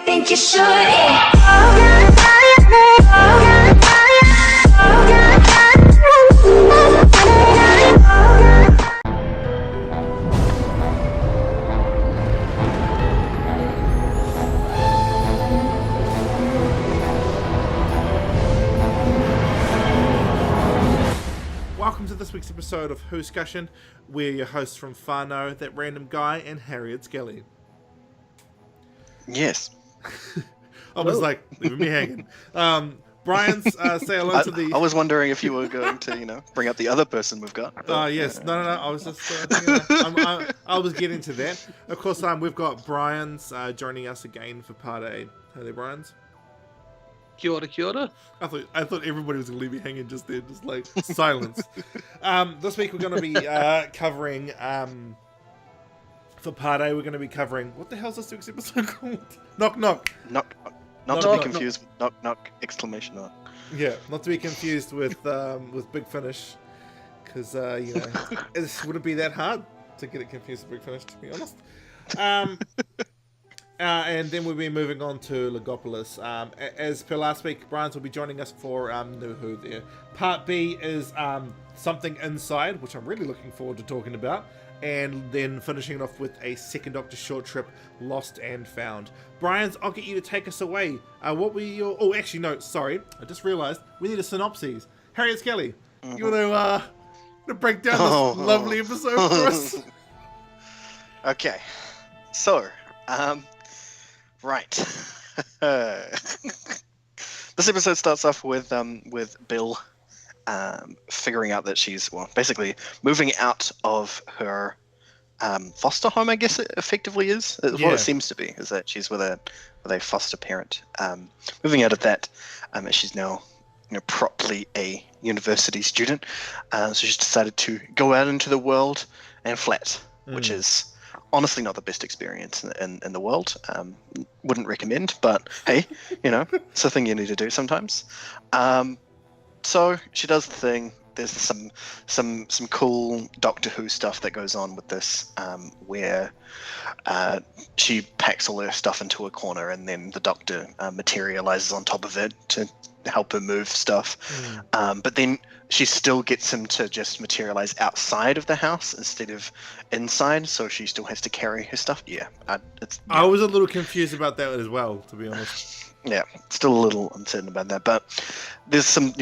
think you should. Welcome to this week's episode of Whoscussion. We're your hosts from Whānau, That Random Guy, and Harriet Skelly. Yes. I was like, leaving me hanging. Brian's say hello to the... I was wondering if you were going to, bring up the other person we've got. Yes. No. I was just... I was getting to that. Of course, we've got Brian's joining us again for part 8. Hey there, Brian's. Kia ora, kia ora. I thought everybody was going to leave me hanging just there, just like silence. This week we're going to be covering... For part A, we're going to be covering... What the hell is this week's episode called? Knock Knock. Not to be confused with knock knock exclamation mark. Yeah, not to be confused with Big Finish, because it wouldn't be that hard to get it confused with Big Finish, to be honest. And then we'll be moving on to Legopolis. As per last week, Brian's will be joining us for New Who there. Part B is Something Inside, which I'm really looking forward to talking about. And then finishing it off with a second Doctor short trip, Lost and Found. Brian's, I'll get you to take us away. What were your... Oh, actually, no, sorry. I just realised we need a synopsis. Harriet Skelly, you want to break down this lovely episode for us? Okay. So, right. This episode starts off with Bill figuring out that she's, basically moving out of her foster home, I guess it effectively is. What it seems to be, is that she's with a foster parent. Moving out of that, she's now properly a university student. So she's decided to go out into the world and flat, which is honestly not the best experience in the world. Wouldn't recommend, but hey, it's a thing you need to do sometimes. So she does the thing. There's some cool Doctor Who stuff that goes on with this, where she packs all her stuff into a corner, and then the Doctor materializes on top of it to help her move stuff. But then she still gets him to just materialize outside of the house instead of inside, so she still has to carry her stuff. I was a little confused about that as well, to be honest. Yeah, still a little uncertain about that, but there's some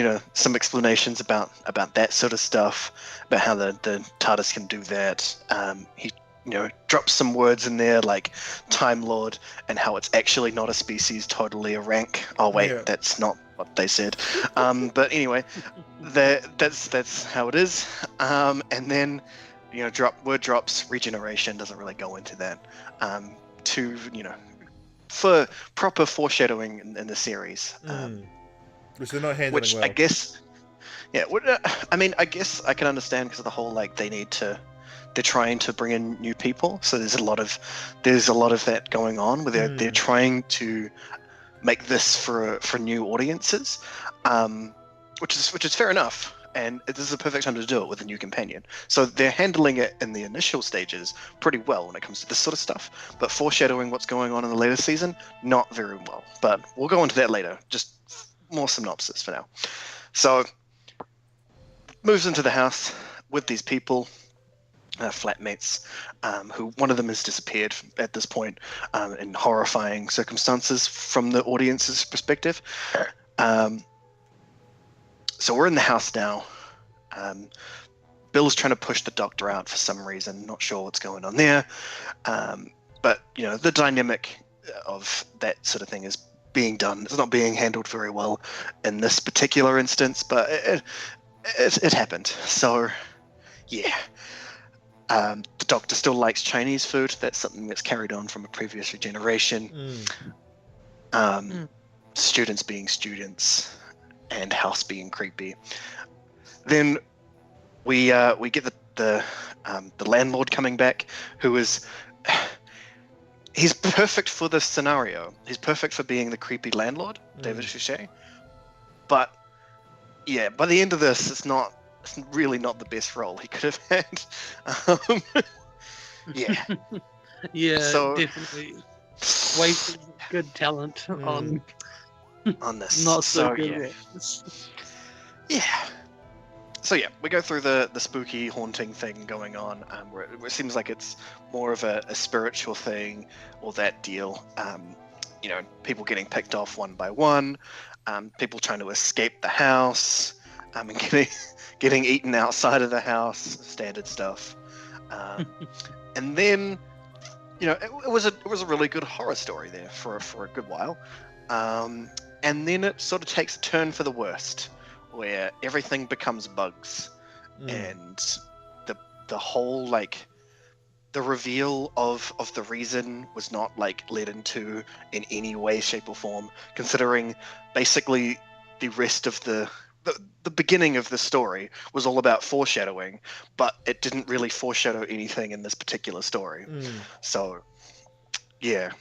explanations about that sort of stuff, about how the TARDIS can do that. He drops some words in there like Time Lord, and how it's actually not a species, totally a rank. Oh wait, that's not what they said. But anyway, that's how it is. And then word drops. Regeneration doesn't really go into that. For proper foreshadowing in the series, which they're not handling which well. I guess, I guess I can understand, because of the whole they're trying to bring in new people, so there's a lot of that going on where they're trying to make this for new audiences, which is fair enough. And this is a perfect time to do it with a new companion. So they're handling it in the initial stages pretty well when it comes to this sort of stuff. But foreshadowing what's going on in the later season, not very well. But we'll go into that later. Just more synopsis for now. So, moves into the house with these people, flatmates, who one of them has disappeared at this point in horrifying circumstances from the audience's perspective. So we're in the house now. Bill's trying to push the Doctor out for some reason. Not sure what's going on there. But, the dynamic of that sort of thing is being done. It's not being handled very well in this particular instance, but it happened. So, yeah. The Doctor still likes Chinese food. That's something that's carried on from a previous generation. Students being students. And house being creepy. Then we get the landlord coming back, who is he's perfect for this scenario. He's perfect for being the creepy landlord, David Suchet. But yeah, by the end of this, it's really not the best role he could have had. Yeah. Yeah, So, definitely. Wasted good talent on on this. not so good yeah. ones. Yeah. So yeah, we go through the spooky haunting thing going on, where it seems like it's more of a spiritual thing, or that deal. People getting picked off one by one, people trying to escape the house, and getting eaten outside of the house, standard stuff. And then, it was a really good horror story there for a good while, and then it sort of takes a turn for the worst, where everything becomes bugs, and the whole the reveal of the reason was not led into in any way, shape, or form, considering basically the rest of the beginning of the story was all about foreshadowing, but it didn't really foreshadow anything in this particular story. So yeah,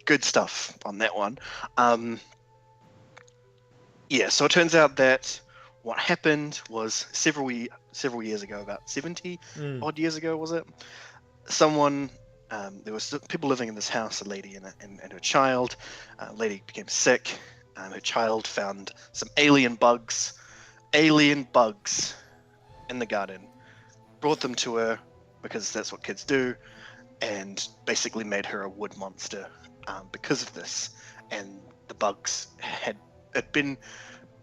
good stuff on that one. So it turns out that what happened was several years ago, about 70 odd years ago, was it? Someone, there was people living in this house, a lady and her child. Lady became sick. Her child found some alien bugs in the garden, brought them to her because that's what kids do, and basically made her a wood monster because of this. And the bugs had been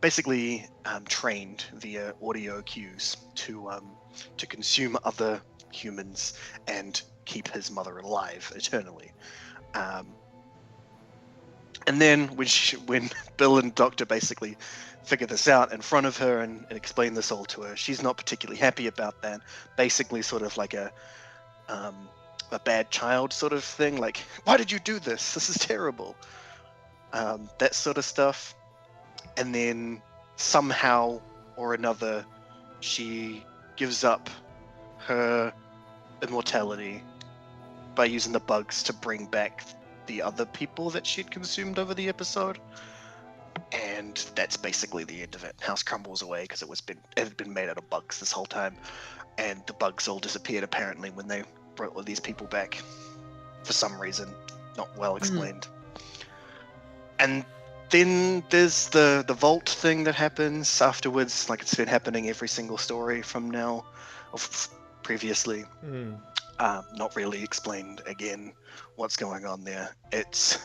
basically trained via audio cues to consume other humans and keep his mother alive eternally. And then when Bill and Doctor basically figure this out in front of her and explain this all to her, she's not particularly happy about that. Basically, sort of like a bad child sort of thing, like, why did you do this? This is terrible. That sort of stuff. And then somehow or another, she gives up her immortality by using the bugs to bring back the other people that she'd consumed over the episode. And that's basically the end of it. House crumbles away because it had been made out of bugs this whole time, and the bugs all disappeared apparently when they brought all these people back for some reason, not well explained. And then there's the vault thing that happens afterwards, like it's been happening every single story from now, or previously. Not really explained again what's going on there. It's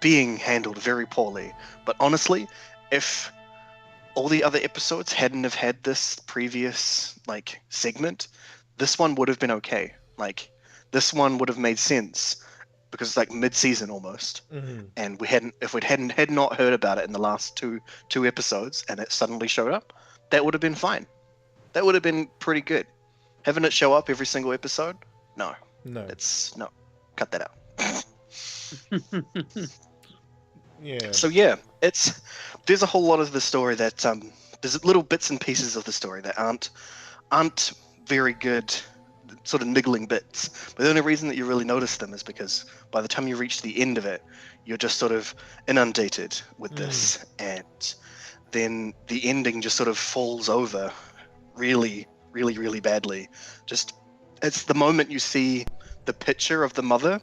being handled very poorly. But honestly, if all the other episodes hadn't have had this previous segment, this one would have been okay. This one would have made sense because it's mid-season almost, and if we had not heard about it in the last two episodes, and it suddenly showed up, that would have been fine. That would have been pretty good. Having it show up every single episode, no, cut that out. Yeah. So yeah, there's a whole lot of the story that there's little bits and pieces of the story that aren't very good, sort of niggling bits. But the only reason that you really notice them is because by the time you reach the end of it, you're just sort of inundated with this, and then the ending just sort of falls over really, really, really badly. It's the moment you see the picture of the mother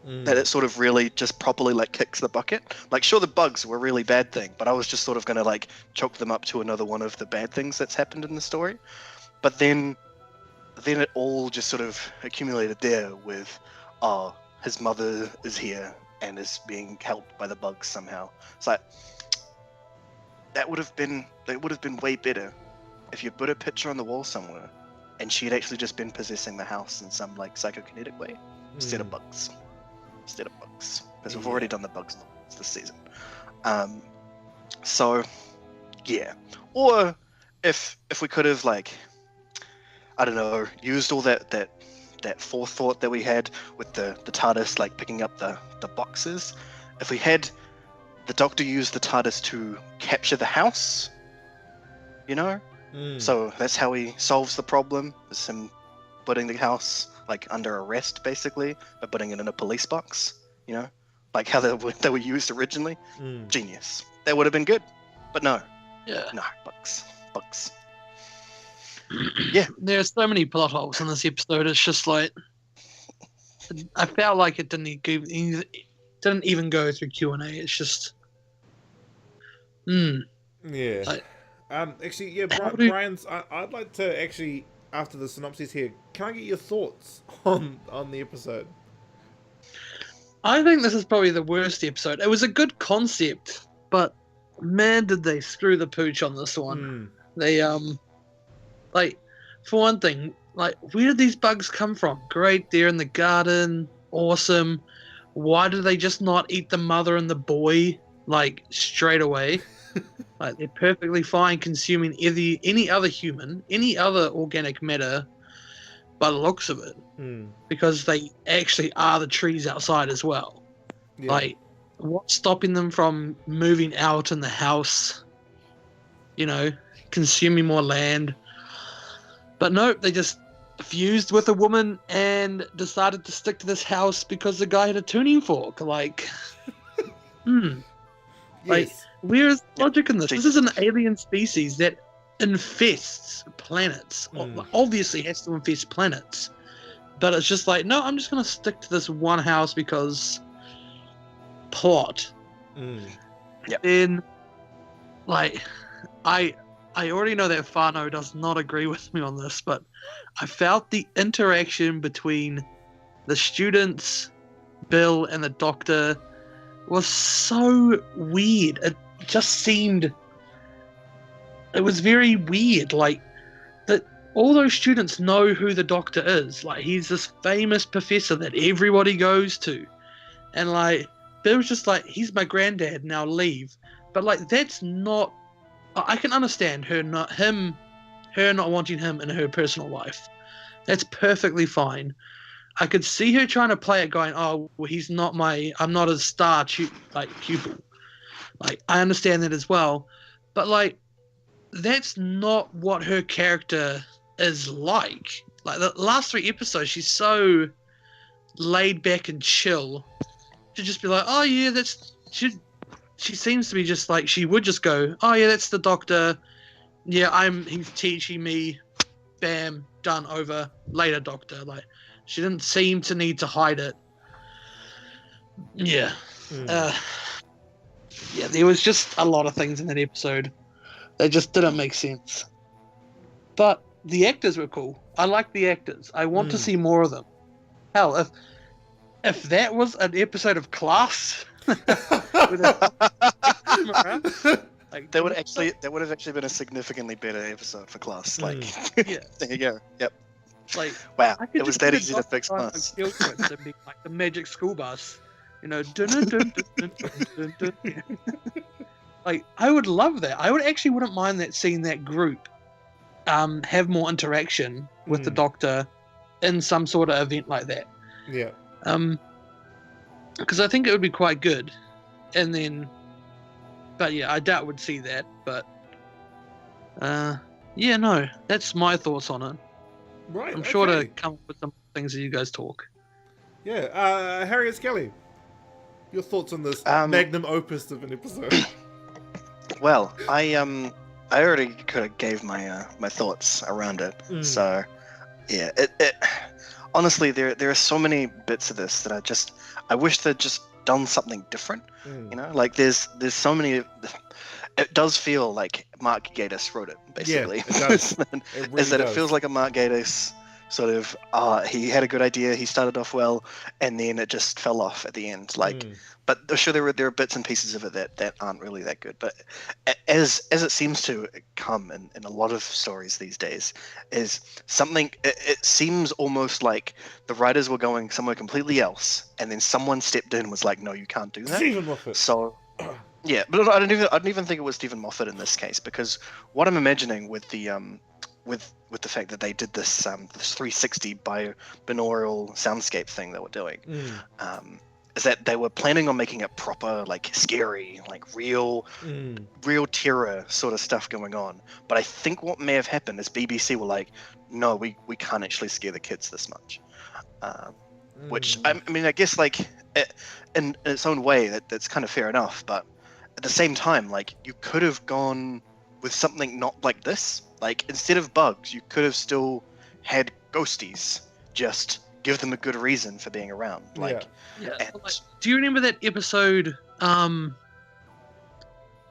that it sort of really just properly kicks the bucket. Sure, the bugs were a really bad thing, but I was just sort of gonna chalk them up to another one of the bad things that's happened in the story. But then it all just sort of accumulated there with, his mother is here and is being helped by the bugs somehow. It's that would have been way better if you put a picture on the wall somewhere and she had actually just been possessing the house in some psychokinetic way instead of bugs. Because we've already done the bugs this season. So yeah. Or if we could have I don't know, used all that forethought that we had with the TARDIS picking up the boxes. If we had the Doctor use the TARDIS to capture the house, so that's how he solves the problem. Is him putting the house under arrest basically by putting it in a police box. Like how they were used originally. Genius. That would have been good, but no. Yeah. No, bugs. Yeah. There's so many plot holes in this episode. It's just I felt like it didn't even go through Q&A. It's just, Yeah. Like, Actually, yeah, how do- Brian's. I'd like to actually, after the synopsis here, can I get your thoughts on the episode? I think this is probably the worst episode. It was a good concept, but man, did they screw the pooch on this one. They like, for one thing, like, where did these bugs come from? Great, they're in the garden, awesome. Why do they just not eat the mother and the boy like straight away? Like, they're perfectly fine consuming any other human, any other organic matter, by the looks of it, because they actually are the trees outside as well. Yeah. Like, what's stopping them from moving out in the house? You know, consuming more land. But no, they just fused with a woman and decided to stick to this house because the guy had a tuning fork. Like, like, Yes. where's logic in this? This is an alien species that infests planets. Obviously has to infest planets. But it's just like, no, I'm just going to stick to this one house because plot. Yep. Then, like, I already know that Fano does not agree with me on this, but I felt the interaction between the students, Bill, and the doctor was so weird. It just seemed... It was very weird. Like, that all those students know who the doctor is. Like, he's this famous professor that everybody goes to. And, like, Bill's just like, he's my granddad, now leave. But, like, that's not... I can understand her not wanting him in her personal life. That's perfectly fine. I could see her trying to play it, going, "Oh, well, I'm not his star pupil." Like, I understand that as well, but like, that's not what her character is like. Like, the last 3 episodes, she's so laid back and chill to just be like, "Oh yeah, She seems to be just like, she would just go, "Oh yeah, that's the doctor. Yeah, he's teaching me. Bam, done, over. Later, doctor." Like, she didn't seem to need to hide it. Yeah. Yeah, there was just a lot of things in that episode that just didn't make sense. But the actors were cool. I like the actors. I want to see more of them. Hell, if that was an episode of Class... with like, that would have actually been a significantly better episode for Class. Like, yeah. There you go. Yep. Like, wow, it was that easy to fix Class. Be like the Magic School Bus, you know. Dun, dun, dun, dun, dun, dun, dun. Like, I would love that. I wouldn't mind seeing that group have more interaction with the Doctor in some sort of event like that. Yeah. Because I think it would be quite good. And then, but yeah, I doubt we'd see that. But yeah, no, that's my thoughts on it. Right. I'm sure to come up with some things that you guys talk. Yeah. Harriet Skelly, your thoughts on this magnum opus of an episode? Well, I already kind of gave my thoughts around it. So yeah, it honestly, there are so many bits of this that I wish they'd just done something different. You know, like there's so many. It does feel like Mark Gatiss wrote it, basically. Yeah, it does. It feels like a Mark Gatiss sort of. He had a good idea. He started off well, and then it just fell off at the end. Like, but sure, there are bits and pieces of it that aren't really that good. But as it seems to come in a lot of stories these days, is something. It seems almost like the writers were going somewhere completely else, and then someone stepped in and was like, "No, you can't do that." Stephen Moffat. So. Yeah, but I don't even think it was Stephen Moffat in this case, because what I'm imagining with the with the fact that they did this 360 binaural soundscape thing that we're doing, is that they were planning on making it proper, like scary, like real terror sort of stuff going on. But I think what may have happened is BBC were like, no, we can't actually scare the kids this much. Which I mean, I guess like in its own way that's kind of fair enough, but at the same time, like, you could have gone with something not like this. Like, instead of bugs, you could have still had ghosties just give them a good reason for being around. Like, Yeah. and- Like, do you remember that episode?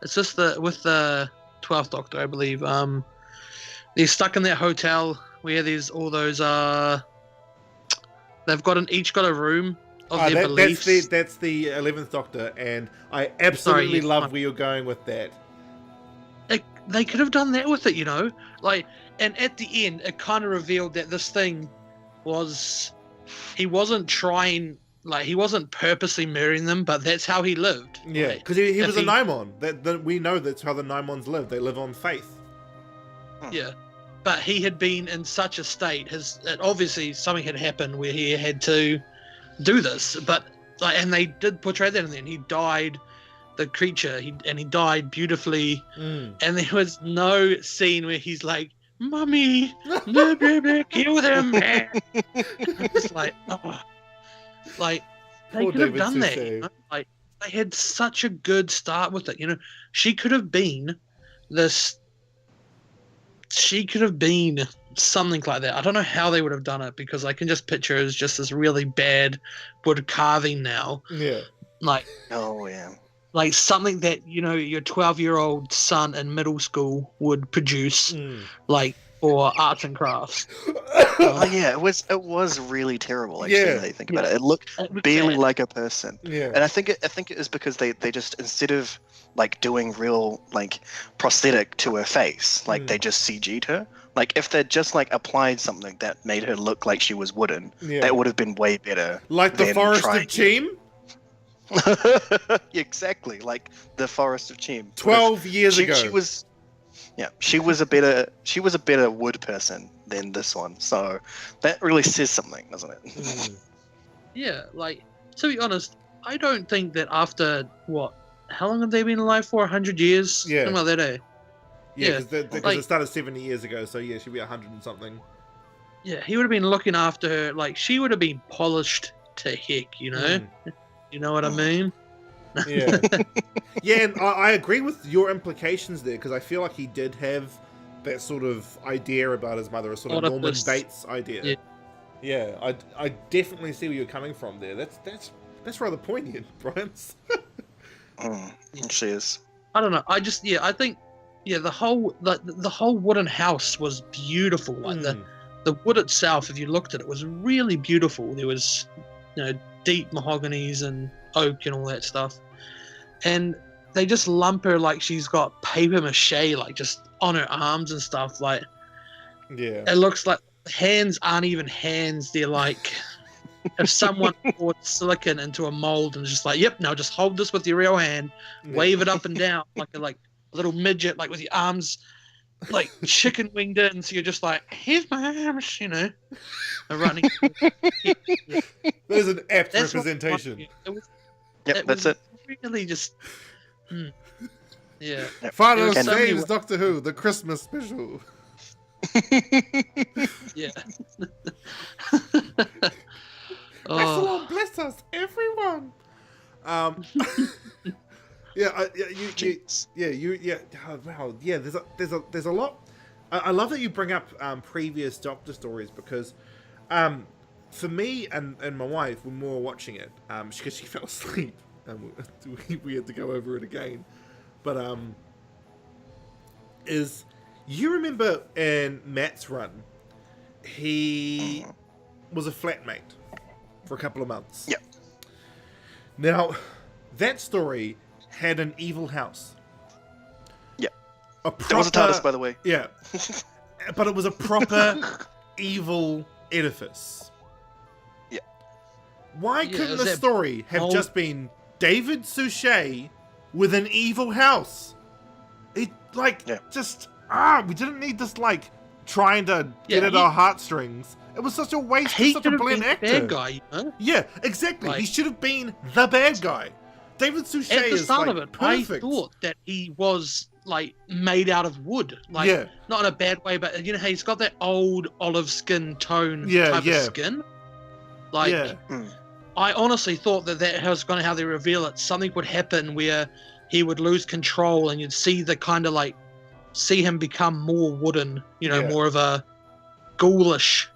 It's just with the 12th Doctor, I believe. They're stuck in that hotel where there's all those. They've each got a room of their beliefs. That's the 11th Doctor, and I absolutely love where you're going with that. They could have done that with it, you know, like, and at the end, it kind of revealed that this thing was, he wasn't trying, like, he wasn't purposely murdering them, but that's how he lived. Yeah, because he was a Naimon. That we know that's how the Naimons live. They live on faith. Yeah, but he had been in such a state. Obviously something had happened where he had to do this, but like, and they did portray that, and then he died. The creature, he died beautifully, and there was no scene where he's like, "Mummy, kill them!" It's like, oh, like they could have done that. You know? Like they had such a good start with it. You know, she could have been this. She could have been something like that. I don't know how they would have done it because I can just picture it as just this really bad wood carving now. Yeah, like like something that, you know, your 12-year-old son in middle school would produce, like for arts and crafts. Oh yeah, it was really terrible. Actually, now that you think about it, it looked barely like a person. Yeah, and I think it is because they just, instead of like doing real like prosthetic to her face, like they just CG'd her. Like if they'd just like applied something that made her look like she was wooden, that would have been way better. Like the Forest of Cheam. Exactly, like the Forest of Cheam. 12 years ago. She was a better wood person than this one. So that really says something, doesn't it? Yeah, like, to be honest, I don't think that after how long have they been alive for? 100 years? Yeah. Something like that, eh? Yeah, because it started 70 years ago, so yeah, she'd be 100 and something. Yeah, he would have been looking after her, like, she would have been polished to heck, you know? You know what I mean? Yeah. Yeah, and I agree with your implications there, because I feel like he did have that sort of idea about his mother, a sort of Norman Bates idea. Yeah, I definitely see where you're coming from there. That's rather poignant, Brian. She is. I don't know. I think the whole wooden house was beautiful. Like the wood itself, if you looked at it, was really beautiful. There was, you know, deep mahoganies and oak and all that stuff. And they just lump her like she's got paper mache, like just on her arms and stuff. Like, yeah, it looks like hands aren't even hands. They're like, if someone poured silicon into a mold and just like, yep, now just hold this with your real hand, wave it up and down like a little midget, like with your arms like chicken winged in. So you're just like, here's my arms, you know, running. There's an apt representation. That's it. Really just, yeah. Final saves Doctor Who, the Christmas special. Yeah. Bless us, everyone. There's a lot. I love that you bring up previous Doctor stories because, for me and my wife, when we were watching it, because she fell asleep, and we had to go over it again. But you remember in Matt's run, he was a flatmate for a couple of months. Yep. Now, that story had an evil house. Yeah. There was a TARDIS, by the way. Yeah. But it was a proper evil edifice. Yeah. Why couldn't the story have just been David Suchet with an evil house? We didn't need this, like, trying to get at our heartstrings. It was such a waste of such a brilliant actor. Bad guy, you know? Yeah, exactly. He should have been the bad guy. David Suchet at the start of it, perfect. I thought that he was like made out of wood, like not in a bad way, but you know, he's got that old olive skin tone type of skin. Like, I honestly thought that was going to how they reveal it. Something would happen where he would lose control, and you'd see the kind of see him become more wooden, you know, more of a ghoulish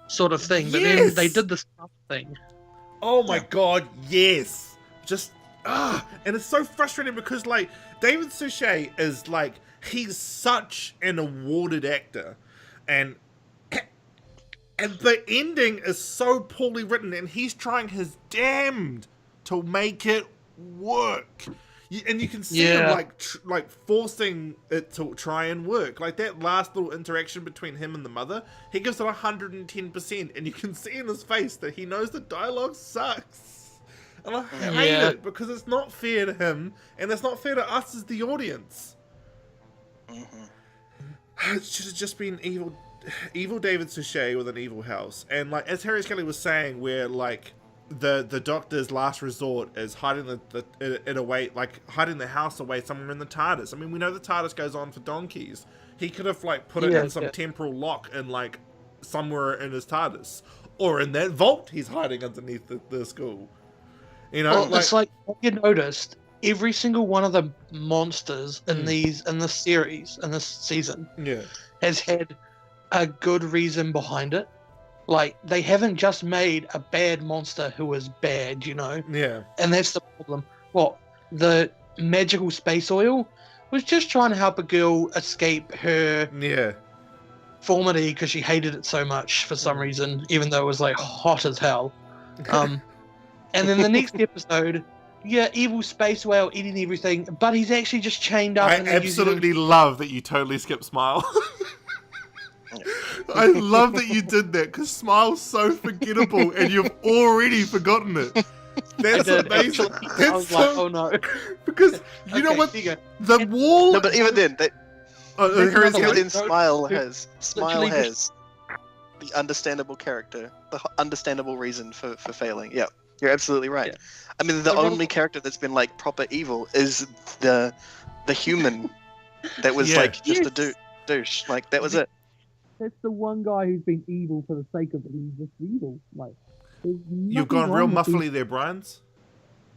sort of thing. But Yes! then they did the stuff thing. Oh my god, yes! Just and it's so frustrating because like David Suchet is like he's such an awarded actor, and the ending is so poorly written, and he's trying his damned to make it work. And you can see him like forcing it to try and work. Like that last little interaction between him and the mother, he gives it 110%, and you can see in his face that he knows the dialogue sucks. And I hate it because it's not fair to him, and it's not fair to us as the audience. It should have just been evil David Suchet with an evil house. And like as Harry Skelly was saying, where like the doctor's last resort is hiding it away, like hiding the house away somewhere in the TARDIS. I mean, we know the TARDIS goes on for donkeys. He could have like put it in some temporal lock in like somewhere in his TARDIS, or in that vault he's hiding underneath the school. You know, well, it's like you noticed every single one of the monsters in this series, in this season, has had a good reason behind it. Like, they haven't just made a bad monster who is bad, you know? Yeah. And that's the problem. What? The magical space oil was just trying to help a girl escape her deformity because she hated it so much for some reason, even though it was, like, hot as hell. And then the next episode, evil space whale eating everything, but he's actually just chained up. I absolutely love that you totally skipped Smile. I love that you did that because Smile's so forgettable and you've already forgotten it. That's amazing. That's I was like, oh no. Because you know what? The wall. No, but even then, Smile has the understandable character, the understandable reason for failing. Yeah, you're absolutely right. Yeah. I mean, the only character that's been like proper evil is the human that was like just a douche. Like that was it. That's the one guy who's been evil for the sake of it. He's just evil. Like, you've gone real muffly there, Brian's.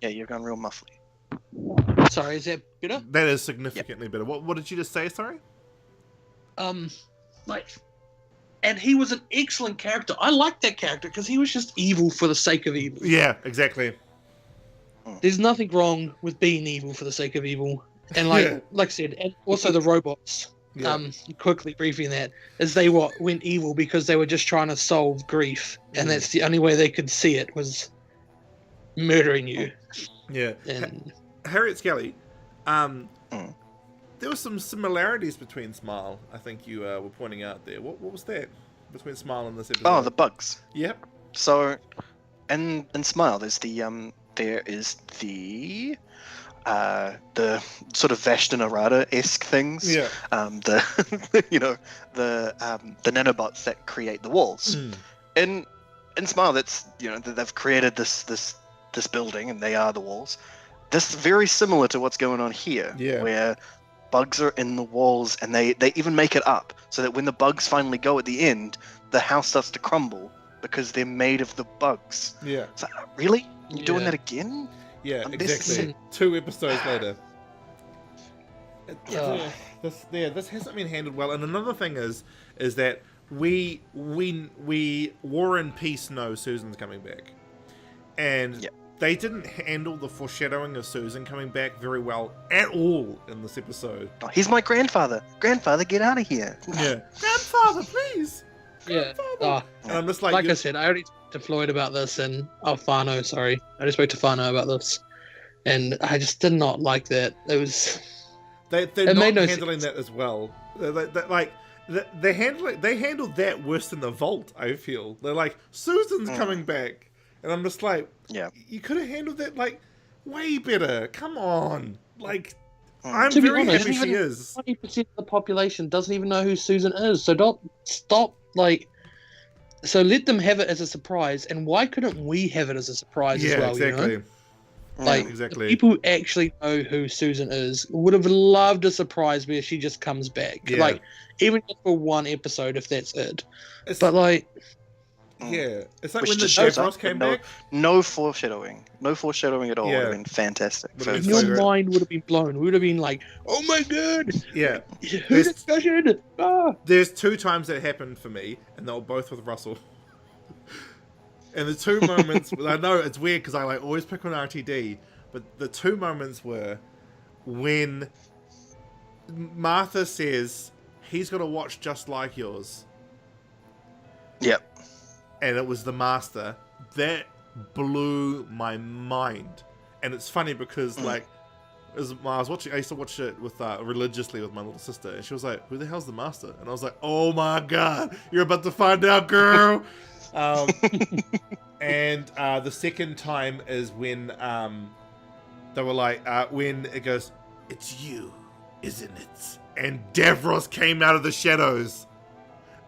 Yeah, you've gone real muffly. Sorry, is that better? That is significantly better. What did you just say? Sorry. And he was an excellent character. I liked that character because he was just evil for the sake of evil. Yeah, exactly. There's nothing wrong with being evil for the sake of evil, and like I said, and also the robots. Quickly briefing that is they went evil because they were just trying to solve grief, and that's the only way they could see it was murdering you. Yeah. And Harriet Skelly, there were some similarities between Smile. I think you were pointing out there. What was that between Smile and this episode? Oh, the bugs. Yep. So, in Smile, there is the sort of Vashton Arada-esque things. Yeah. The nanobots that create the walls. In Smile, that's they've created this building and they are the walls. This is very similar to what's going on here, where bugs are in the walls and they even make it up so that when the bugs finally go at the end, the house starts to crumble because they're made of the bugs. Yeah. So, really? You're doing that again? Yeah, exactly. 2 episodes later. This hasn't been handled well. And another thing is that we War and Peace know Susan's coming back, and they didn't handle the foreshadowing of Susan coming back very well at all in this episode. Oh, he's my grandfather. Grandfather, get out of here. Yeah, grandfather, please. Grandfather. And I'm just like I said, I already spoke to Floyd about this, and Fano, sorry, I just spoke to Fano about this, and I just did not like that. It was they're not handling that as well. They handled that worse than the Vault. I feel they're like Susan's coming back, and I'm just like, you could have handled that like way better. Come on, like. I'm very happy she is. 20% of the population doesn't even know who Susan is, so don't stop. So let them have it as a surprise, and why couldn't we have it as a surprise as well? Exactly. You know? Exactly. People who actually know who Susan is would have loved a surprise where she just comes back. Yeah. Even just for one episode, if that's it. It's like when the Davros came back. No foreshadowing at all. Would have been fantastic. Your mind would have been blown. We would have been like, "Oh my god!" Yeah. Whoscussion. There's 2 times that happened for me, and they were both with Russell. And the two moments, I know it's weird because I like always pick on RTD, but the two moments were when Martha says he's got a watch just like yours. Yep. And it was the Master. That blew my mind. And it's funny because like, I used to watch it with religiously with my little sister, and she was like, "Who the hell's the Master?" And I was like, "Oh my god, you're about to find out, girl." And the second time is when they were like, when it goes, "It's you, isn't it?" And Davros came out of the shadows,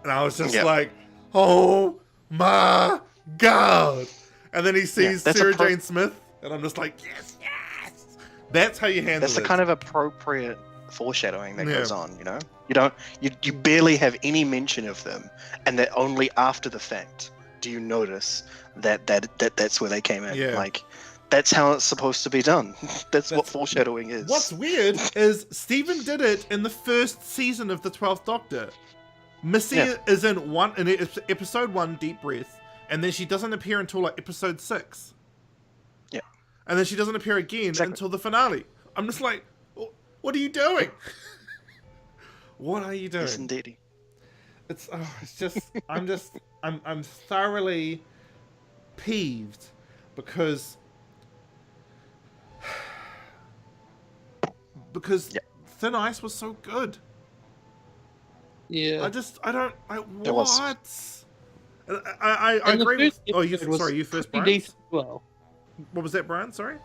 and I was just like, "Oh my god!" And then he sees Sarah Jane Smith, and I'm just like, "Yes, yes!" That's how you handle it. That's the kind of appropriate foreshadowing that goes on. You know, you barely have any mention of them, and that only after the fact do you notice that's where they came in. Yeah. Like, that's how it's supposed to be done. That's what foreshadowing is. What's weird is Stephen did it in the first season of the 12th Doctor. Missy is in episode 1, Deep Breath, and then she doesn't appear until like episode 6. Yeah. And then she doesn't appear again until the finale. I'm just like, what are you doing? What are you doing? Yes, indeed. It's just I'm thoroughly peeved because Thin Ice was so good. Yeah. What? I agree with. Oh, you first, Brian. Well, what was that, Brian? Sorry.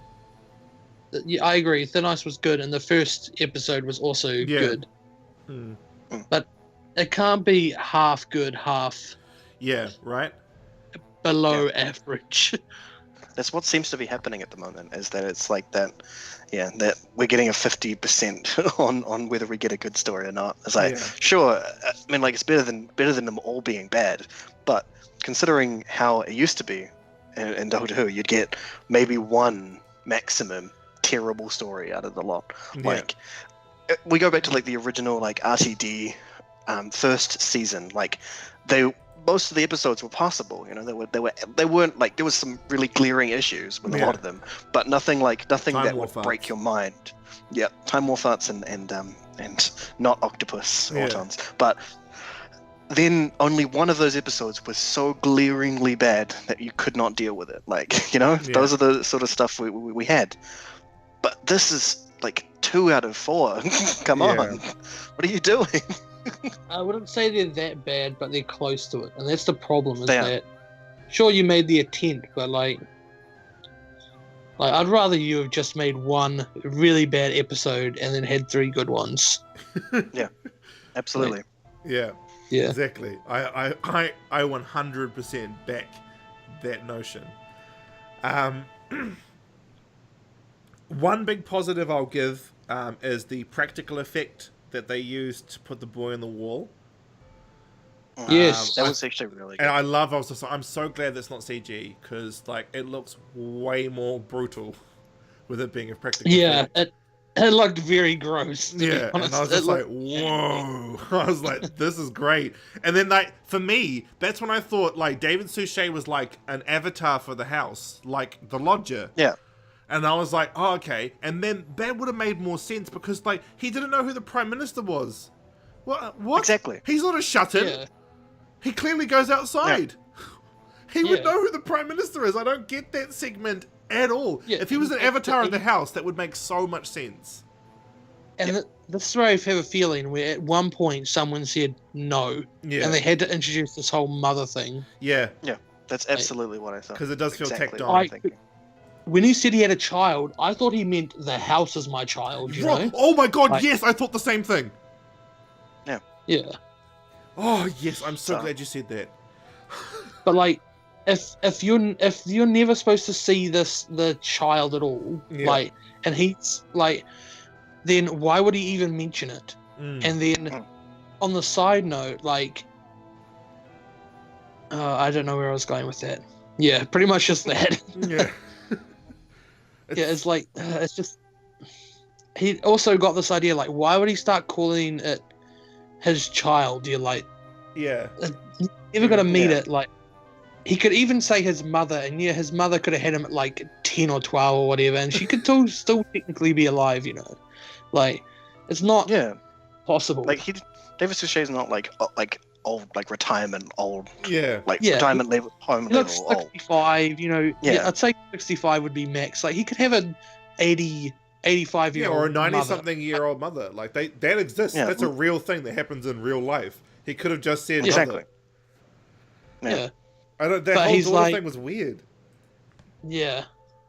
Yeah, I agree. Thin Ice was good, and the first episode was also good. But it can't be half good, half. Yeah. Right. Below average. That's what seems to be happening at the moment, is that it's like that, that we're getting a 50% on whether we get a good story or not. It's like, sure, I mean, like, it's better than them all being bad, but considering how it used to be in Doctor Who, you'd get maybe one maximum terrible story out of the lot. Like, we go back to like the original like RTD first season, like most of the episodes were passable, they weren't like, there was some really glaring issues with a lot of them, but nothing that would break your mind. Yeah, Time War farts and not octopus autons. But then only one of those episodes was so glaringly bad that you could not deal with it. Like, those are the sort of stuff we had. But this is like 2 out of 4. Come on, what are you doing? I wouldn't say they're that bad, but they're close to it, and that's the problem. Is that sure you made the attempt, but like I'd rather you have just made one really bad episode and then had 3 good ones. Yeah, absolutely. Yeah, exactly. I 100% back that notion. One big positive I'll give is the practical effect that they used to put the boy on the wall. Yes, that was actually really good. And I'm so glad that's not CG, because like it looks way more brutal with it being a practical effect. It looked very gross. Yeah, and I was just like, whoa. I was like, this is great. And then like for me, that's when I thought like David Suchet was like an avatar for the house, like the Lodger. Yeah. And I was like, oh, okay. And then that would have made more sense, because, like, he didn't know who the Prime Minister was. What? Exactly. He's not a shut-in. Yeah. He clearly goes outside. Yeah. He would know who the Prime Minister is. I don't get that segment at all. Yeah. If he was an avatar of the house, that would make so much sense. And this is where I have a feeling where at one point someone said no. Yeah. And they had to introduce this whole mother thing. Yeah. Yeah. That's absolutely what I thought. Because it does feel tacked on. When he said he had a child, I thought he meant the house is my child, you know? Oh my god, yes, I thought the same thing. Yeah. Yeah. Oh, yes, I'm so glad you said that. But like, if you're never supposed to see the child at all, like, and he's like, then why would he even mention it? And then on the side note, like, I don't know where I was going with that. Yeah, pretty much just that. Yeah. It's like, it's just, he also got this idea, like, why would he start calling it his child? You're like, you're never gonna meet it, like, he could even say his mother, and yeah, his mother could have had him at like 10 or 12 or whatever, and she could still technically be alive, you know. Like, it's not possible. Like David Suchet's not like old, like retirement old. Yeah. Like Yeah, retirement level, home He looks level old. 65, you know. Yeah. Yeah, I'd say 65 would be max. Like, he could have an 80, 85-year-old Yeah, or a mother. 90-something-year-old mother. Like, that exists. Yeah. That's a real thing that happens in real life. He could have just said Exactly. mother. Yeah. I don't. That But whole he's daughter like- thing was weird. Yeah.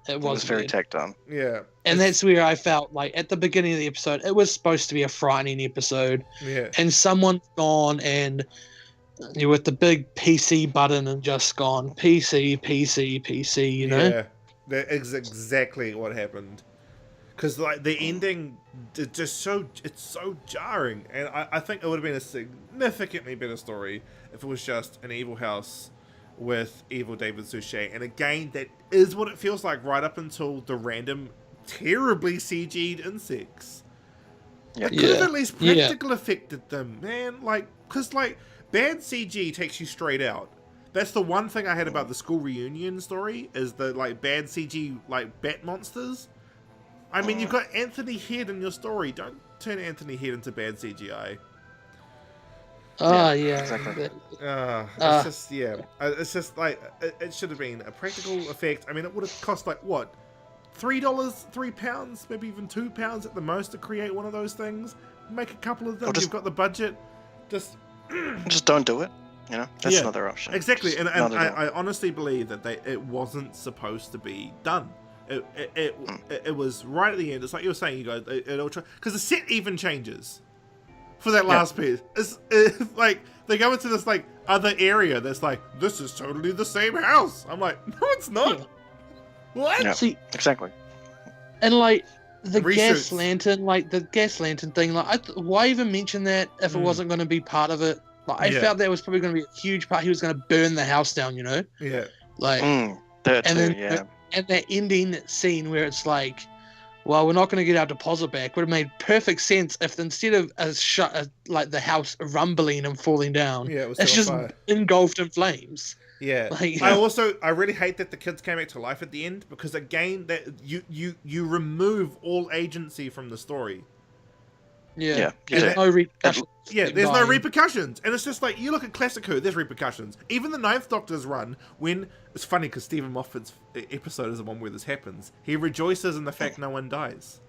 It It was very weird. tacked on. Yeah. And that's where I felt like at the beginning of the episode, it was supposed to be a frightening episode, Yeah. and someone's gone and you're with the big PC button and just gone PC, you know? Yeah. That is exactly what happened. Because like the ending, it's so jarring, and I think it would have been a significantly better story if it was just an evil house with evil David Suchet. And again, that is what it feels like right up until the random, terribly CG'd insects. Yeah. It could have at least practical affected them, man. Like, because like bad CG takes you straight out. That's the one thing I had about the school reunion story is the like bad CG like bat monsters. I mean, you've got Anthony Head in your story. Don't turn Anthony Head into bad CGI. Oh, Yeah, yeah. exactly. It's just, it's just like, it should have been a practical effect. I mean, it would have cost like, what? $3, £3, maybe even £2 at the most to create one of those things. Make a couple of them. You've got the budget. Just don't do it. You know, that's Yeah, another option. exactly. And Not at all. I honestly believe that it wasn't supposed to be done. It was right at the end. It's like you were saying, you guys. Because the set even changes for that last piece. It's like they go into this like other area that's like, this is totally the same house. I'm like, no, it's not. Yeah. What? Yeah. See, Exactly. and like the Reshoots. gas lantern thing, like why even mention that if it wasn't going to be part of it? Like I felt that was probably going to be a huge part. He was going to burn the house down, you know? Yeah. Like, That and too, then yeah. and that ending scene where it's like, well, we're not going to get our deposit back. Would have made perfect sense if instead of like the house rumbling and falling down, Yeah, it was it's still just on fire. engulfed in flames. Yeah. Like, I really hate that the kids came back to life at the end because again that you remove all agency from the story. Yeah. Yeah, There's no repercussions. Yeah, in there's no dying. repercussions. And it's just like, you look at Classic Who, there's repercussions. Even the Ninth Doctor's run, when... It's funny, because Stephen Moffat's episode is the one where this happens. He rejoices in the fact no one dies.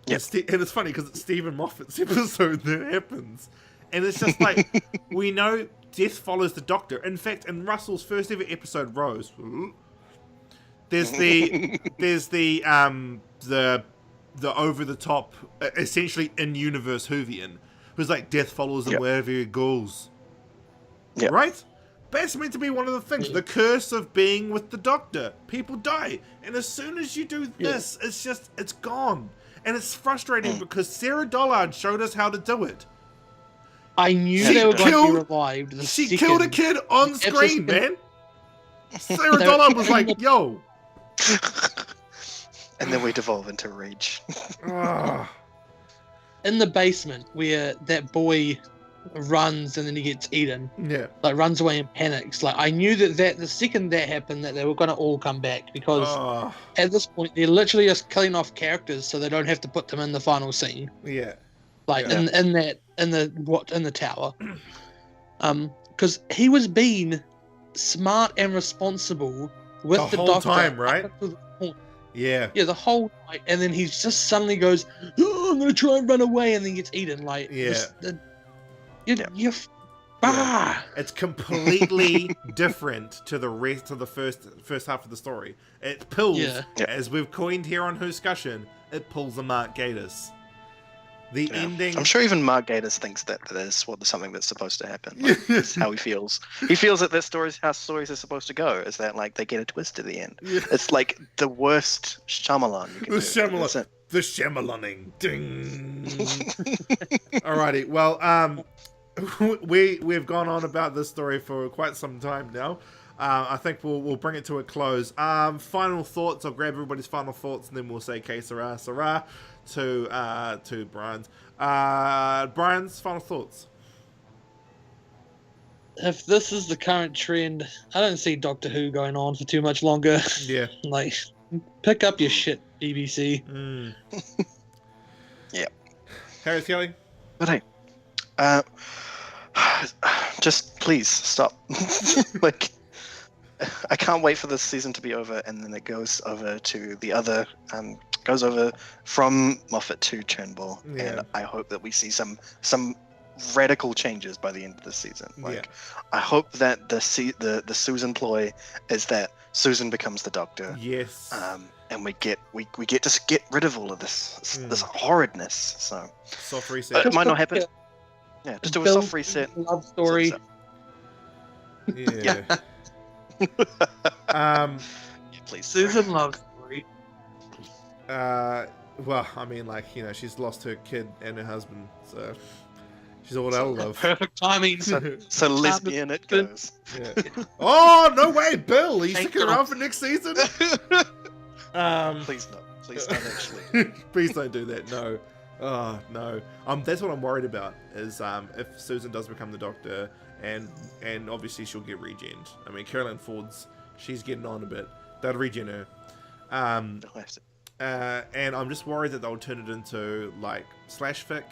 Yeah. And it's funny, because it's Stephen Moffat's episode that happens. And it's just like, we know death follows the Doctor. In fact, in Russell's first ever episode, Rose... There's the over-the-top, essentially in-universe Whovian, who's like, death follows him wherever he goes. Yeah. Right? That's meant to be one of the things. The curse of being with the Doctor. People die. And as soon as you do this, it's gone. And it's frustrating because Sarah Dollard showed us how to do it. I knew She they were going to be killed- revived. The She second- killed a kid on It's just screen, been- man. Sarah Dollard was like, yo. And then we devolve into rage. Ah. in the basement where that boy runs and then he gets eaten, Yeah. like runs away and panics. Like I knew that the second that happened, that they were going to all come back because Oh, at this point they're literally just killing off characters so they don't have to put them in the final scene. yeah. Like Yeah. in the tower, because he was being smart and responsible with The the whole Doctor time, right? up until the point. Yeah. Yeah, the whole night, and then he just suddenly goes, "Oh, I'm gonna try and run away," and then gets eaten. Like, Yeah. you're bah. It's completely different to the rest of the first half of the story. It pulls, Yeah. Yeah. as we've coined here on Whoscussion, it pulls a Mark Gatiss. The Yeah. ending. I'm sure even Mark Gatiss thinks that is something that's supposed to happen. Like, it's how he feels. He feels that how stories are supposed to go. Is that like they get a twist at the end? Yeah. It's like the worst Shyamalan you can The do. Shyamalan. That's it. The Shyamalaning. Ding. Alrighty. Well, we've gone on about this story for quite some time now. I think we'll bring it to a close. Final thoughts. I'll grab everybody's final thoughts and then we'll say "Que sera, sera" to Brian's. Brian's final thoughts. if this is the current trend, I don't see Doctor Who going on for too much longer. Yeah. Like, pick up your shit, BBC. Mm. Yeah. Harris Kelly? But hey, just please stop. Like, I can't wait for this season to be over, and then it goes over to the other, goes over from Moffat to Turnbull, Yeah. and I hope that we see some radical changes by the end of the season. Like, I hope that the Susan ploy is that Susan becomes the Doctor. Yes. And we get to get rid of all of this horridness. So Soft reset. it might not happen. Yeah, just do a soft reset. Love story. Yeah. Yeah, please. Susan love story. Well, I mean, like, you know, she's lost her kid and her husband, so she's all out of love. Perfect timing. So lesbian it goes. Yeah. Oh, no way, Bill! Are you Thank sticking God. around for next season? Please not. Please don't actually. Please don't do that. No. Oh no. That's what I'm worried about. Is if Susan does become the Doctor, and obviously she'll get regened. I mean, Caroline Ford's, she's getting on a bit. They'll regen her. And I'm just worried that they'll turn it into like slash fic.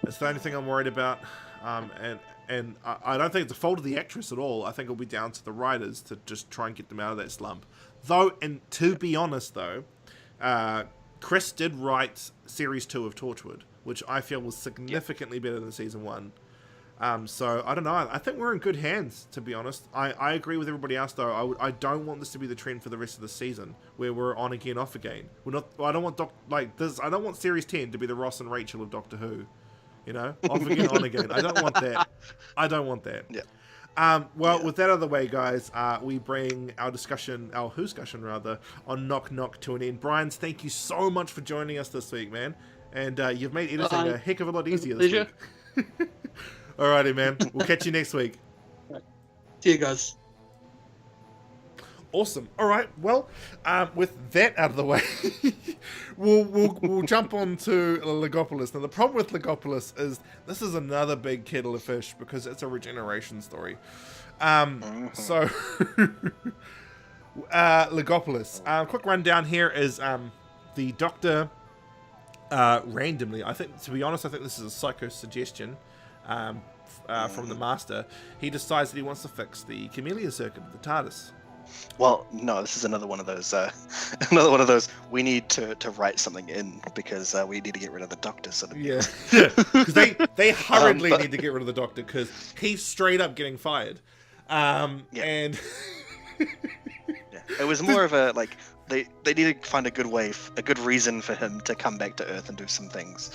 That's the only thing I'm worried about. And I don't think it's a fault of the actress at all. I think it'll be down to the writers to just try and get them out of that slump. Though, and to be honest though, Chris did write Series 2 of Torchwood, which I feel was significantly better than Season 1. So, I don't know. I think we're in good hands, to be honest. I agree with everybody else, though. I don't want this to be the trend for the rest of the season, where we're on again, off again. I don't want Series 10 to be the Ross and Rachel of Doctor Who. You know? Off again, on again. I don't want that. Yeah. With that out of the way, guys, we bring our Whoscussion rather, on Knock Knock to an end. Brian, thank you so much for joining us this week, man. And you've made editing a heck of a lot easier this week. Alrighty, man. We'll catch you next week. See you guys. Awesome. All right. Well, with that out of the way, we'll jump on to Legopolis. Now, the problem with Legopolis is this is another big kettle of fish because it's a regeneration story. So, Legopolis. Quick rundown here is the Doctor randomly. I think, to be honest, I think this is a psycho suggestion from the Master. He decides that he wants to fix the chameleon circuit of the TARDIS. Well, no, this is another one of those. We need to write something in because we need to get rid of the Doctor. Sort of. Yeah, because they hurriedly need to get rid of the Doctor because he's straight up getting fired. And yeah, it was more of a like they needed to find a good reason for him to come back to Earth and do some things.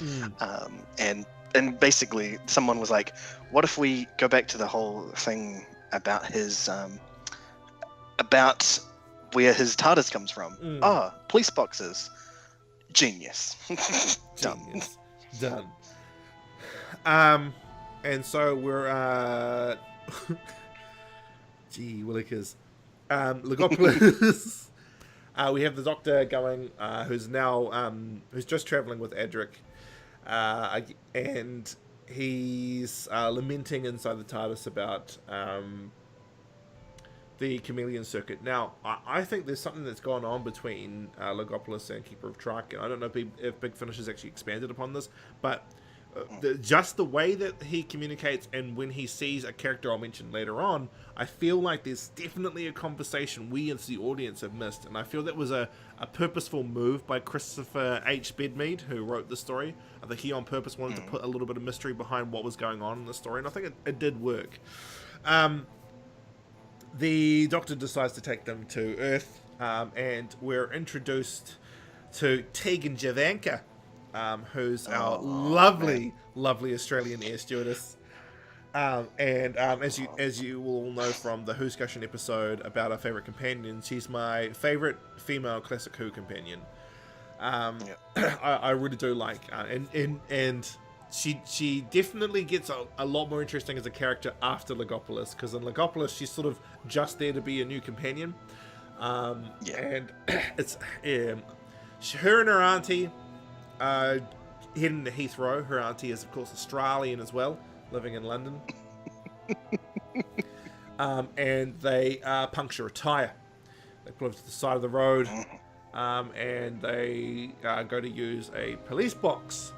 And basically, someone was like, "What if we go back to the whole thing about his about where his TARDIS comes from? Police boxes. Genius. Done. Done. And so we're gee willikers. Legopolis. We have the Doctor going, who's now who's just traveling with Adric, and he's lamenting inside the TARDIS about the chameleon circuit. Now, I think there's something that's gone on between Legopolis and Keeper of Track, and I don't know if Big Finish has actually expanded upon this, but just the way that he communicates and when he sees a character I'll mention later on, I feel like there's definitely a conversation we as the audience have missed, and I feel that was a purposeful move by Christopher H. Bedmead, who wrote the story. I think he on purpose wanted to put a little bit of mystery behind what was going on in the story, and I think it did work. The Doctor decides to take them to Earth, and we're introduced to Tegan Javanka, who's our lovely Australian air stewardess. As you will all know from the Whoscussion episode about our favourite companions, she's my favourite female classic Who companion. I really do like, and she definitely gets a lot more interesting as a character after Legopolis, because in Legopolis she's sort of just there to be a new companion, and it's her and her auntie heading to Heathrow. Her auntie is of course Australian as well, living in London. And they puncture a tire. They pull it to the side of the road, and they go to use a police box.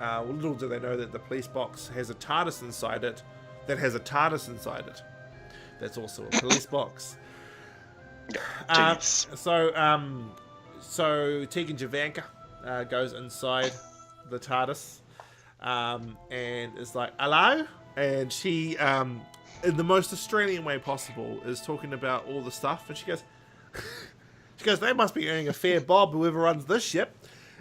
Well, little do they know that the police box has a TARDIS inside it that has a TARDIS inside it. That's also a police box. Jeez. So Tegan Javanka goes inside the TARDIS and is like, hello? And she, in the most Australian way possible, is talking about all the stuff. And she goes, they must be earning a fair bob, whoever runs this ship.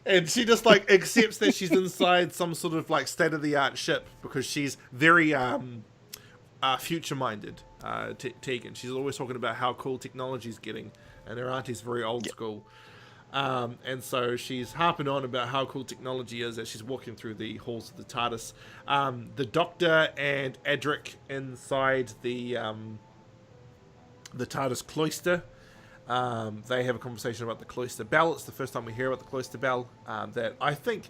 And she just like accepts that she's inside some sort of like state-of-the-art ship because she's very future-minded, Tegan. She's always talking about how cool technology's getting, and her auntie's very old school. And so she's harping on about how cool technology is as she's walking through the halls of the TARDIS. The Doctor and Adric inside the TARDIS cloister. They have a conversation about the cloister bell. It's the first time we hear about the cloister bell. That I think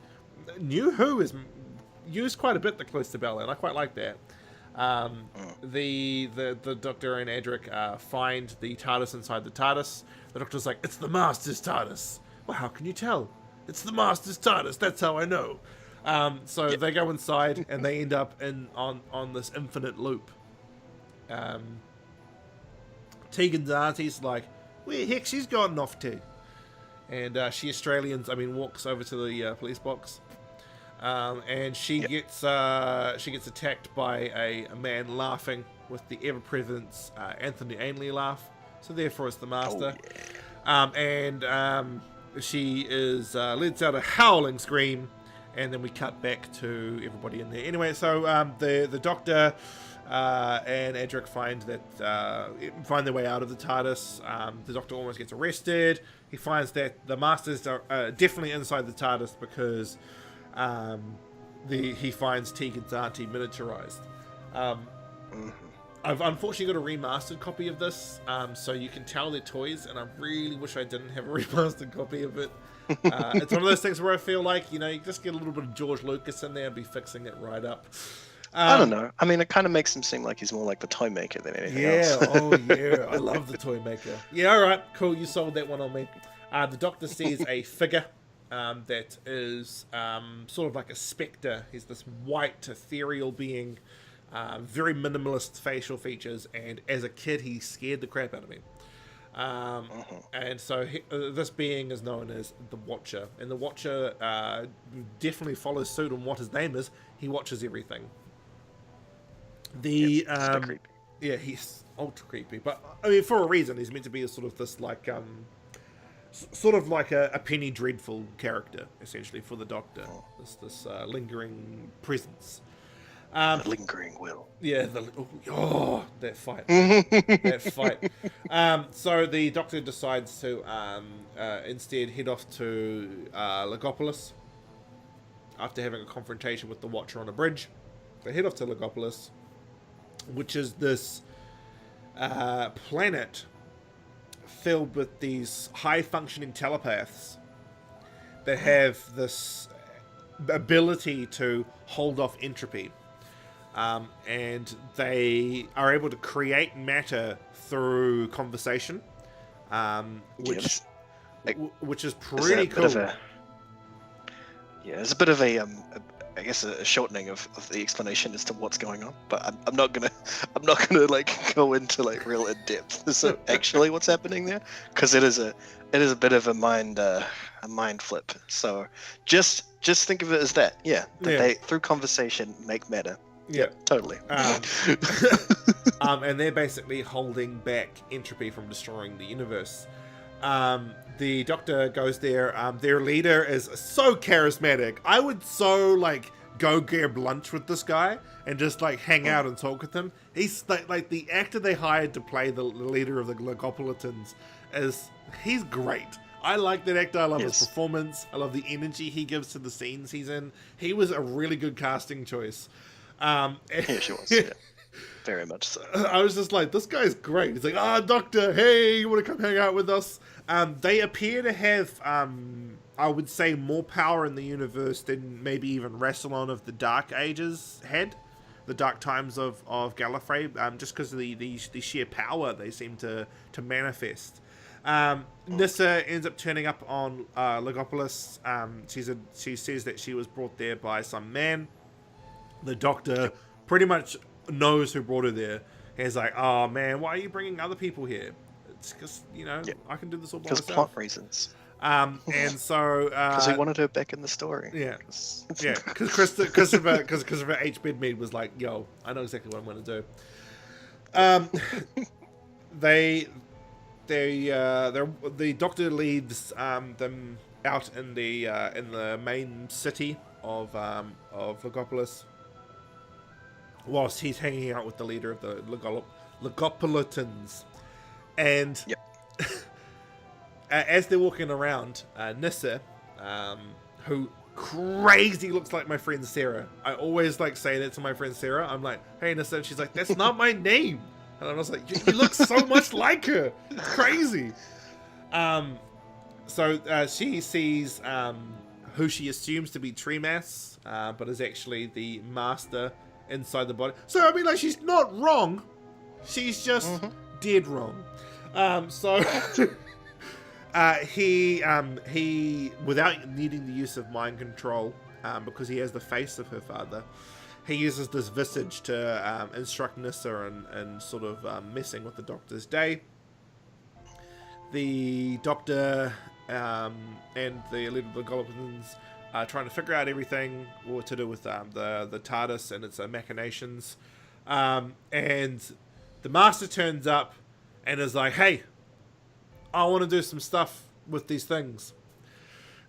New Who has used quite a bit, the cloister bell, and I quite like that. The Doctor and Adric find the TARDIS inside the TARDIS. The Doctor's like, it's the Master's TARDIS. Well, how can you tell? It's the Master's TARDIS. That's how I know. So they go inside and they end up on this infinite loop. Tegan's auntie's like, where the heck she's gotten off to? And she walks over to the police box. And she gets attacked by a man laughing with the ever-present Anthony Ainley laugh. So therefore it's the Master. She lets out a howling scream, and then we cut back to everybody in there. Anyway, so the Doctor and Adric find their way out of the TARDIS. The Doctor almost gets arrested. He finds that the Masters are definitely inside the TARDIS because he finds Tegan's auntie miniaturized. I've unfortunately got a remastered copy of this, so you can tell they're toys, and I really wish I didn't have a remastered copy of it. It's one of those things where I feel like, you just get a little bit of George Lucas in there and be fixing it right up. I don't know. I mean, it kind of makes him seem like he's more like the toy maker than anything else. Yeah, I love the toy maker. Yeah, alright, cool, you sold that one on me. The Doctor sees a figure that is sort of like a spectre. He's this white, ethereal being, very minimalist facial features, and as a kid, he scared the crap out of me. And so this being is known as the Watcher, and the Watcher definitely follows suit on what his name is. He watches everything. He's ultra creepy, but I mean for a reason. He's meant to be a sort of this like a Penny Dreadful character, essentially, for the Doctor. This lingering presence. The lingering will. Yeah, that fight. That fight. So the Doctor decides to instead head off to Legopolis after having a confrontation with the Watcher on a bridge. They head off to Legopolis, which is this planet filled with these high-functioning telepaths that have this ability to hold off entropy. And they are able to create matter through conversation, which is pretty cool. It's a bit of a I guess a shortening of the explanation as to what's going on, but I'm not gonna like go into like real in depth. So actually, what's happening there? Because it is a bit of a mind flip. So just think of it as that. Yeah, they through conversation make matter. Yeah, totally. And they're basically holding back entropy from destroying the universe. The Doctor goes there. Their leader is so charismatic. I would so go grab lunch with this guy and just hang out and talk with him. He's like the actor they hired to play the leader of the Legopolitans. He's great. I like that actor. I love his performance. I love the energy he gives to the scenes he's in. He was a really good casting choice. Yeah, she was. Yeah. Very much so. I was just like, this guy's great. He's like, Doctor, hey, you want to come hang out with us? They appear to have, I would say, more power in the universe than maybe even Rassilon of the Dark Ages had. the dark times of Gallifrey, just because of the sheer power they seem to manifest. Nyssa ends up turning up on Logopolis. She says that she was brought there by some man. The Doctor pretty much knows who brought her there. He's like, oh man, why are you bringing other people here? It's because, I can do this all by myself. Because plot reasons. And so... Because we wanted her back in the story. Yeah. Yeah, because Christopher H. Bedmead was like, yo, I know exactly what I'm going to do. The Doctor leaves them out in the main city of Logopolis, whilst he's hanging out with the leader of the Logopolitans, and as they're walking around, Nyssa, who crazy looks like my friend Sarah. I always say that to my friend Sarah. I'm like, hey Nyssa, and she's like, that's not my name. And I was like, you look so much like her. It's crazy. So she sees who she assumes to be Tremas, but is actually the master inside the body. So, I mean, she's not wrong. She's just dead wrong. He, without needing the use of mind control, because he has the face of her father, he uses this visage to instruct Nyssa and sort of messing with the Doctor's day. The Doctor and the leader of the Goblins are trying to figure out everything what to do with the TARDIS and its machinations. And the Master turns up and is like, hey, I want to do some stuff with these things.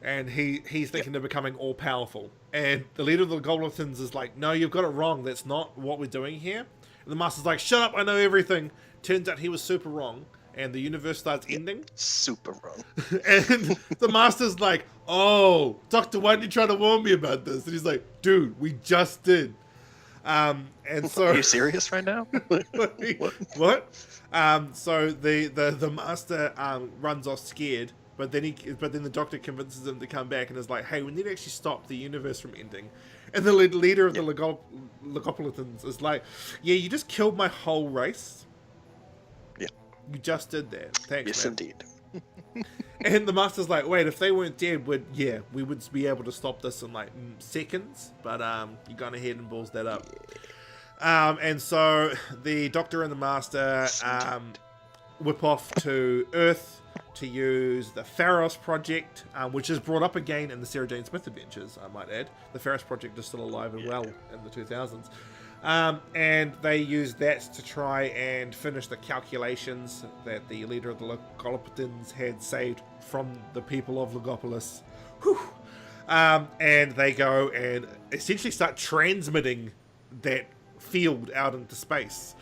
And he's thinking of becoming all-powerful. And the leader of the Goblins is like, no, you've got it wrong. That's not what we're doing here. And the Master's like, shut up, I know everything. Turns out he was super wrong. And the universe starts ending. Super wrong. And the Master's like, oh, Doctor, why didn't you try to warn me about this? And he's like, dude, we just did. And so... Are you serious right now? What? So the Master runs off scared. But then the Doctor convinces him to come back and is like, hey, we need to actually stop the universe from ending. And the leader of the Logopolitans is like, yeah, you just killed my whole race. Yeah. You just did that. Thanks, yes, man. indeed. And the Master's like, wait, if they weren't dead, we would be able to stop this in seconds. But you gone ahead and balls that up. And so the Doctor and the Master whip off to Earth to use the Pharos Project, which is brought up again in the Sarah Jane Smith Adventures, I might add. The Pharos Project is still alive and well in the 2000s. And they use that to try and finish the calculations that the leader of the Logopolitans had saved from the people of Logopolis. Whew. And they go and essentially start transmitting that field out into space.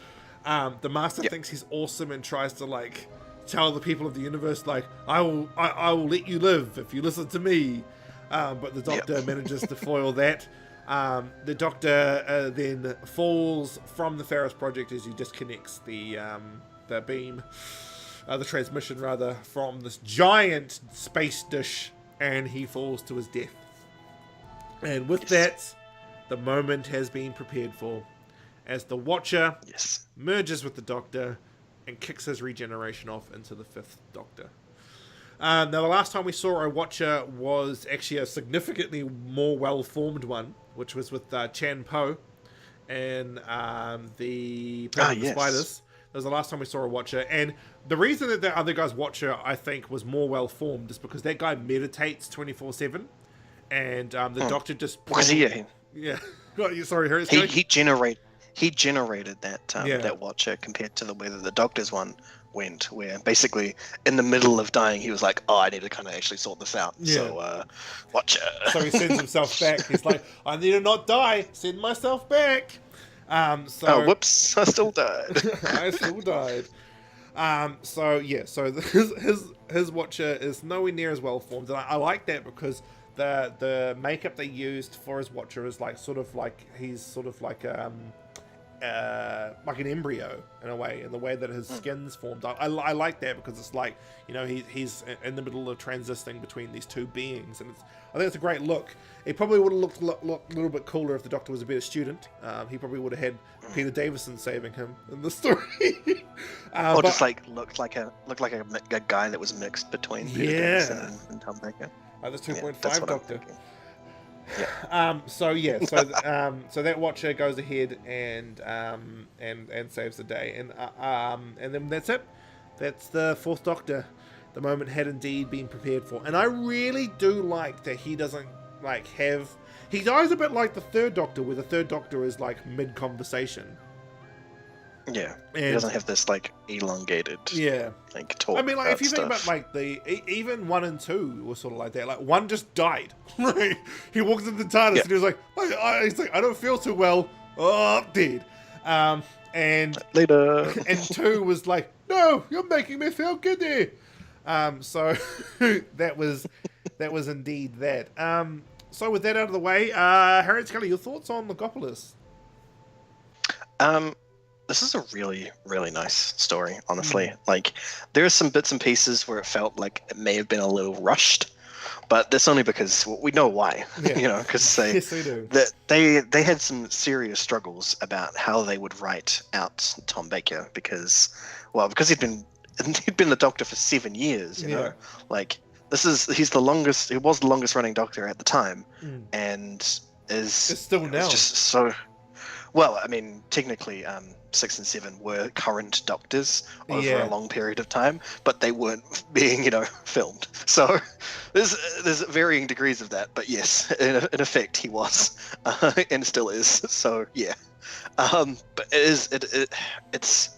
The Master thinks he's awesome and tries to tell the people of the universe I will let you live if you listen to me. But the Doctor manages to foil that. The Doctor then falls from the Pharos Project as he disconnects the beam, the transmission rather, from this giant space dish, and he falls to his death. And with that, the moment has been prepared for, as the Watcher merges with the Doctor and kicks his regeneration off into the Fifth Doctor. Now, the last time we saw a Watcher was actually a significantly more well-formed one, which was with Chan Po and the Planet of the Spiders. That was the last time we saw a Watcher. And the reason that the other guy's Watcher, I think, was more well-formed is because that guy meditates 24/7. And the Doctor just... Yeah. Sorry, Harry. He generated that Watcher compared to the way that the Doctor's one went, where basically in the middle of dying he was like, oh, I need to kind of actually sort this out. So Watcher. So he sends himself back. He's like, I need to not die, send myself back. Oh, whoops, I still died. I still died. So his Watcher is nowhere near as well formed, and I like that because the makeup they used for his Watcher is he's sort of like an embryo in a way, in the way that his skin's formed. I like that because it's like, you know, he's in the middle of transitioning between these two beings, and I think it's a great look. It probably would have looked a little bit cooler if the Doctor was a better student. He probably would have had Peter Davison saving him in the story. Or just like looked like a guy that was mixed between Peter Davison and Tom Baker. That's 2.5 that's what Doctor. I'm thinking. Yeah. So that Watcher goes ahead and saves the day, and then that's it. That's the fourth Doctor. The moment had indeed been prepared for, and I really do like that he doesn't like have. He dies a bit like the third Doctor, where the third Doctor is like mid conversation. Yeah, And, he doesn't have this like elongated. Like talk. I mean, like if you think stuff. about like even 1 and 2 were sort of like that. Like 1 just died. Like he walks into the TARDIS and he was like, he's like, I don't feel too well. Oh, I'm dead. And Later. And 2 was like, no, you're making me feel giddy. So that was indeed that. So with that out of the way, Harriet Scully, your thoughts on Logopolis? This is a really, really nice story, honestly. Like, there are some bits and pieces where it felt like it may have been a little rushed, but that's only because we know why. Yeah. You know, because Yes, we do. they had some serious struggles about how they would write out Tom Baker because he'd been the Doctor for 7 years. You know, like he was the longest running Doctor at the time, and it's still now. It's just so. Well, I mean, technically, 6 and 7 were current Doctors over a long period of time, but they weren't being, filmed. So there's varying degrees of that. But yes, in effect, he was, and still is. So yeah, but it's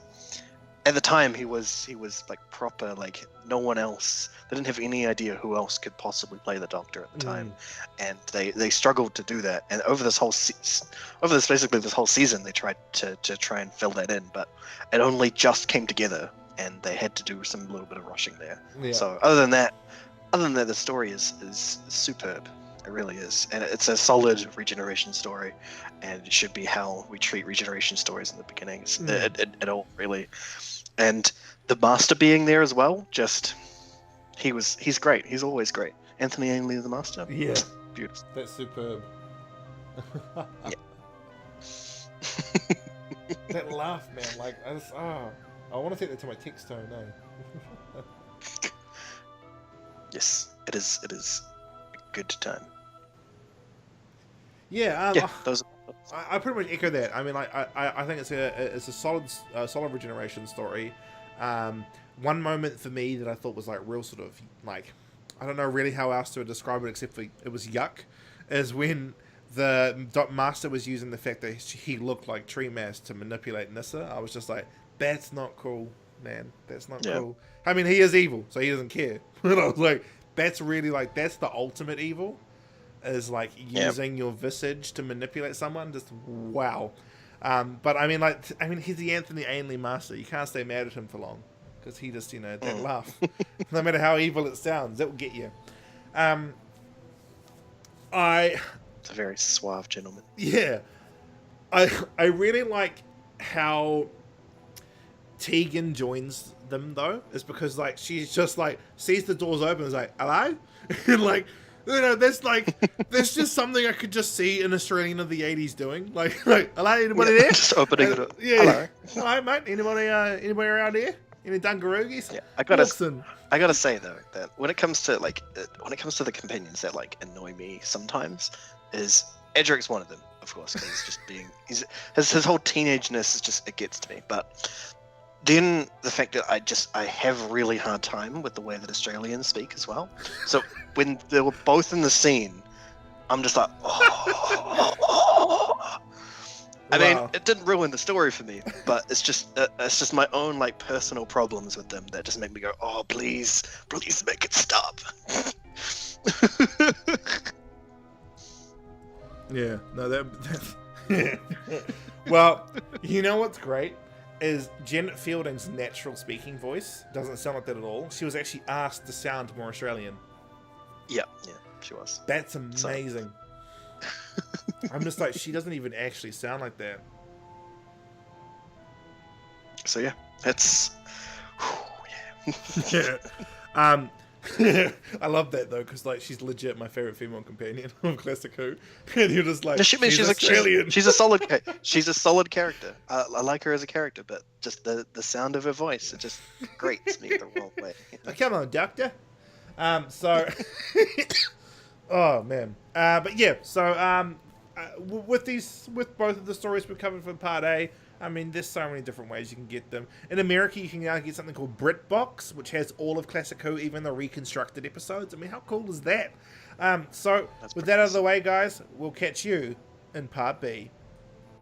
at the time he was like proper, like no one else. They didn't have any idea who else could possibly play the Doctor at the time, and they struggled to do that. And over this whole this whole season, they tried to try and fill that in, but it only just came together, and they had to do some little bit of rushing there. Yeah. So other than that, the story is superb. It really is, and it's a solid regeneration story, and it should be how we treat regeneration stories in the beginning. It all really, and the Master being there as well, just. He's great. He's always great. Anthony Ainley, the Master. Yeah. Beautiful. That's superb. That laugh, man. Like, I want to take that to my text tone, eh? Yes, it is a good time. Yeah, those. I pretty much echo that. I mean, I think it's a solid regeneration story. One moment for me that I thought was like real sort of like, I don't know really how else to describe it except for it was yuck, is when the Master was using the fact that he looked like tree mass to manipulate Nyssa. I was just like, that's not cool, man. That's not cool. I mean, he is evil, so he doesn't care. But I was like, that's really like, that's the ultimate evil, is like using your visage to manipulate someone. Just wow. But I mean, he's the Anthony Ainley Master. You can't stay mad at him for long. Because he just, that laugh. No matter how evil it sounds, it will get you. It's a very suave gentleman. Yeah. I really like how Tegan joins them, though. Is because, like, she's just, like, sees the doors open and is like, hello? And, like, there's just something I could just see an Australian of the 80s doing. Like hello, anybody there? Just opening it up. Yeah. Hello, mate. Anybody around here? Any Dungaroogis? Yeah, I gotta say though that when it comes to the companions that like annoy me sometimes, is Edric's one of them, of course, because he's just his whole teenageness is just, it gets to me. But then the fact that I have a really hard time with the way that Australians speak as well. So when they were both in the scene, I'm just like, I mean, it didn't ruin the story for me, but it's just my own like personal problems with them that just make me go, oh, please make it stop. Yeah, no, that well, you know what's great is Janet Fielding's natural speaking voice doesn't sound like that at all. She was actually asked to sound more Australian. Yeah, she was. That's amazing. I'm just like, she doesn't even actually sound like that. So yeah, it's Yeah. I love that though, because like she's legit my favorite female companion of Classic Who, and you're just like, she's Australian. she's a solid character. I like her as a character, but just the sound of her voice, it just grates me the wrong way. Oh, come on, Doctor. So, oh man. But yeah. So with both of the stories we covered for Part A. I mean, there's so many different ways you can get them. In America, you can now get something called BritBox, which has all of Classic Who, even the reconstructed episodes. I mean, how cool is that? So, with that out of the way, guys, we'll catch you in Part B.